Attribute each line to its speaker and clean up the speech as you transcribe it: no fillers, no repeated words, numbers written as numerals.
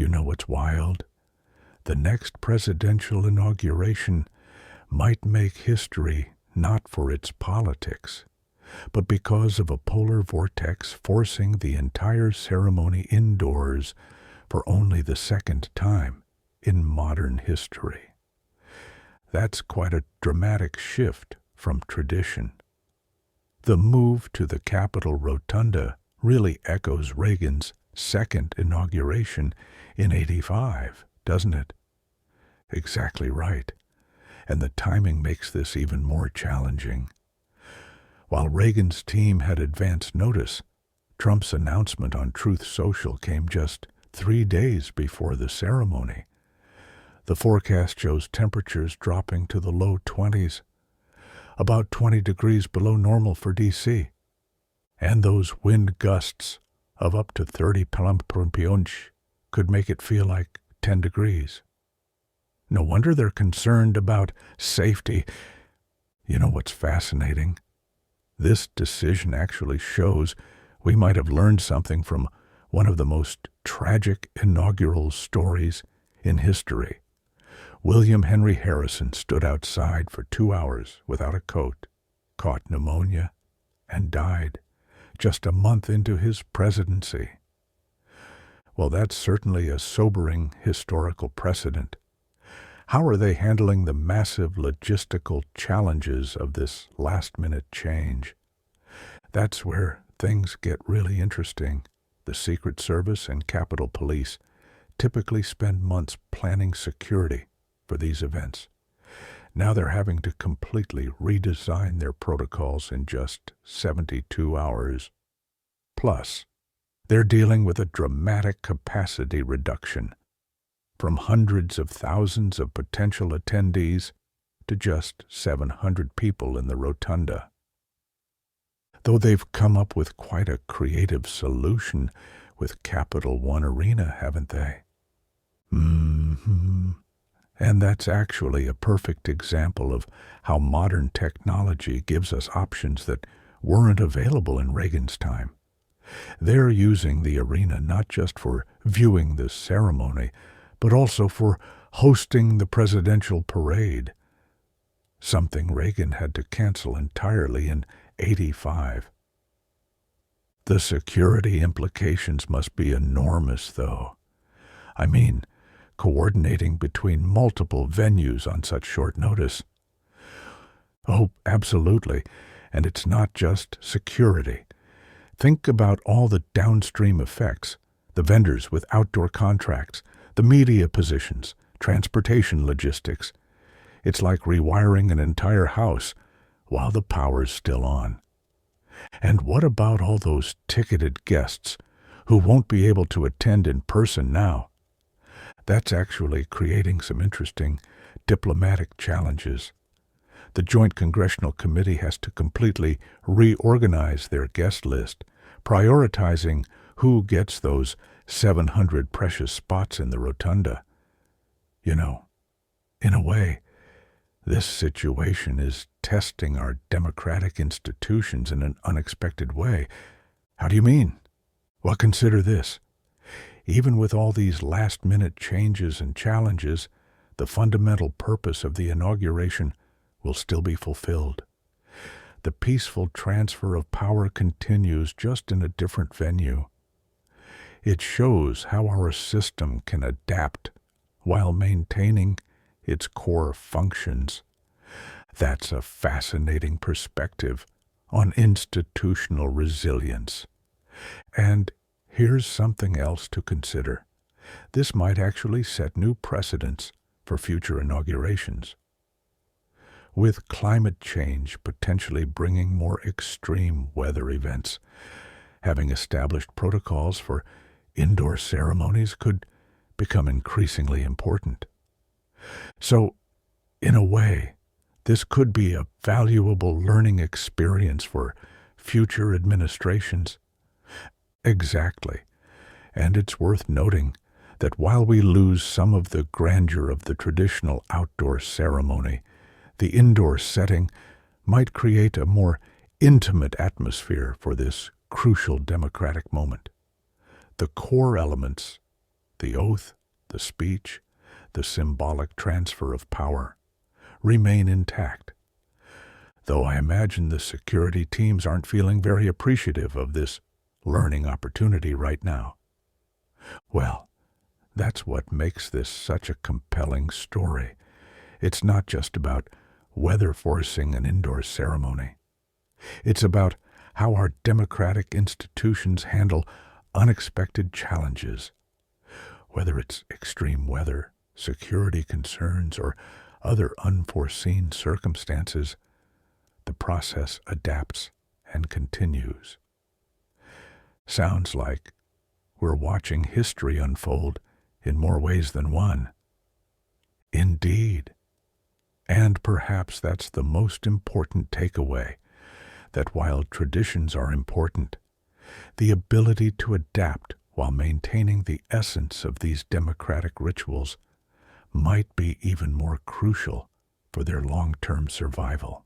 Speaker 1: You know what's wild? The next presidential inauguration might make history not for its politics, but because of a polar vortex forcing the entire ceremony indoors for only the second time in modern history. That's quite a dramatic shift from tradition. The move to the Capitol Rotunda really echoes Reagan's second inauguration in '85, doesn't it? Exactly right. And the timing makes this even more challenging. While Reagan's team had advance notice, Trump's announcement on Truth Social came just 3 days before the ceremony. The forecast shows temperatures dropping to the low 20s, about 20 degrees below normal for D.C., and those wind gusts of up to 30 km/h could make it feel like 10 degrees. No wonder they're concerned about safety. You know what's fascinating? This decision actually shows we might have learned something from one of the most tragic inaugural stories in history. William Henry Harrison stood outside for 2 hours without a coat, caught pneumonia, and died just a month into his presidency. Well, that's certainly a sobering historical precedent. How are they handling the massive logistical challenges of this last-minute change? That's where things get really interesting. The Secret Service and Capitol Police typically spend months planning security for these events. Now they're having to completely redesign their protocols in just 72 hours. Plus, they're dealing with a dramatic capacity reduction, from hundreds of thousands of potential attendees to just 700 people in the rotunda. Though they've come up with quite a creative solution with Capital One Arena, haven't they? And that's actually a perfect example of how modern technology gives us options that weren't available in Reagan's time. They're using the arena not just for viewing the ceremony, but also for hosting the presidential parade, something Reagan had to cancel entirely in '85. The security implications must be enormous, though. I mean, coordinating between multiple venues on such short notice. Oh, absolutely. And it's not just security. Think about all the downstream effects, the vendors with outdoor contracts, the media positions, transportation logistics. It's like rewiring an entire house while the power's still on. And what about all those ticketed guests who won't be able to attend in person now? That's actually creating some interesting diplomatic challenges. The Joint Congressional Committee has to completely reorganize their guest list, prioritizing who gets those 700 precious spots in the rotunda. You know, in a way, this situation is testing our democratic institutions in an unexpected way. How do you mean? Well, consider this. Even with all these last-minute changes and challenges, the fundamental purpose of the inauguration will still be fulfilled. The peaceful transfer of power continues, just in a different venue. It shows how our system can adapt while maintaining its core functions. That's a fascinating perspective on institutional resilience. And here's something else to consider. This might actually set new precedents for future inaugurations. With climate change potentially bringing more extreme weather events, having established protocols for indoor ceremonies could become increasingly important. So, in a way, this could be a valuable learning experience for future administrations. Exactly. And it's worth noting that while we lose some of the grandeur of the traditional outdoor ceremony, the indoor setting might create a more intimate atmosphere for this crucial democratic moment. The core elements, the oath, the speech, the symbolic transfer of power, remain intact, though I imagine the security teams aren't feeling very appreciative of this learning opportunity right now. Well, that's what makes this such a compelling story. It's not just about weather forcing an indoor ceremony. It's about how our democratic institutions handle unexpected challenges, whether it's extreme weather, security concerns, or other unforeseen circumstances. The process adapts and continues. Sounds like we're watching history unfold in more ways than one. Indeed. And perhaps that's the most important takeaway, that while traditions are important, the ability to adapt while maintaining the essence of these democratic rituals might be even more crucial for their long-term survival.